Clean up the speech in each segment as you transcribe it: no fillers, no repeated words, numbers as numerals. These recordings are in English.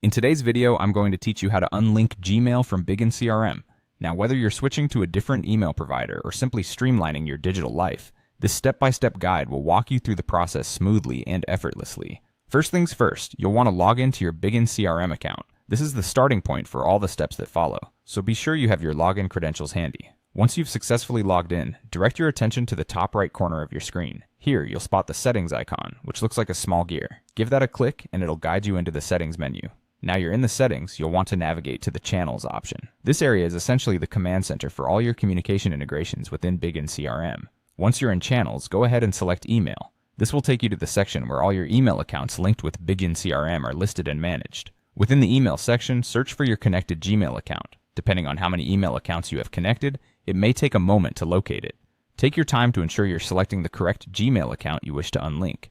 In today's video, I'm going to teach you how to unlink Gmail from Bigin CRM. Now, whether you're switching to a different email provider or simply streamlining your digital life, this step-by-step guide will walk you through the process smoothly and effortlessly. First things first, you'll want to log into your Bigin CRM account. This is the starting point for all the steps that follow, so be sure you have your login credentials handy. Once you've successfully logged in, direct your attention to the top right corner of your screen. Here, you'll spot the settings icon, which looks like a small gear. Give that a click and it'll guide you into the settings menu. Now you're in the settings, you'll want to navigate to the Channels option. This area is essentially the command center for all your communication integrations within Bigin CRM. Once you're in Channels, go ahead and select Email. This will take you to the section where all your email accounts linked with Bigin CRM are listed and managed. Within the Email section, search for your connected Gmail account. Depending on how many email accounts you have connected, it may take a moment to locate it. Take your time to ensure you're selecting the correct Gmail account you wish to unlink.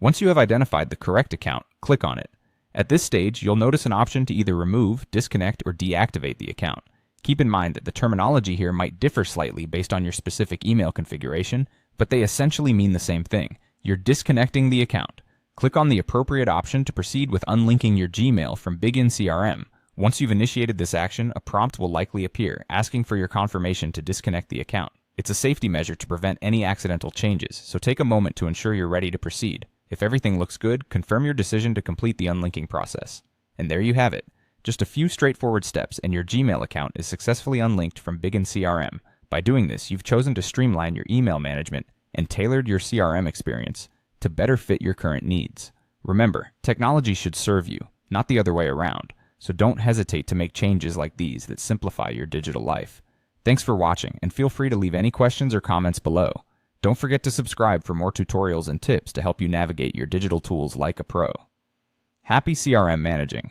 Once you have identified the correct account, click on it. At this stage, you'll notice an option to either remove, disconnect, or deactivate the account. Keep in mind that the terminology here might differ slightly based on your specific email configuration, but they essentially mean the same thing. You're disconnecting the account. Click on the appropriate option to proceed with unlinking your Gmail from Bigin CRM. Once you've initiated this action, a prompt will likely appear asking for your confirmation to disconnect the account. It's a safety measure to prevent any accidental changes, so take a moment to ensure you're ready to proceed. If everything looks good, confirm your decision to complete the unlinking process. And there you have it. Just a few straightforward steps and your Gmail account is successfully unlinked from Bigin CRM. By doing this, you've chosen to streamline your email management and tailored your CRM experience to better fit your current needs. Remember, technology should serve you, not the other way around, so don't hesitate to make changes like these that simplify your digital life. Thanks for watching, and feel free to leave any questions or comments below. Don't forget to subscribe for more tutorials and tips to help you navigate your digital tools like a pro. Happy CRM managing!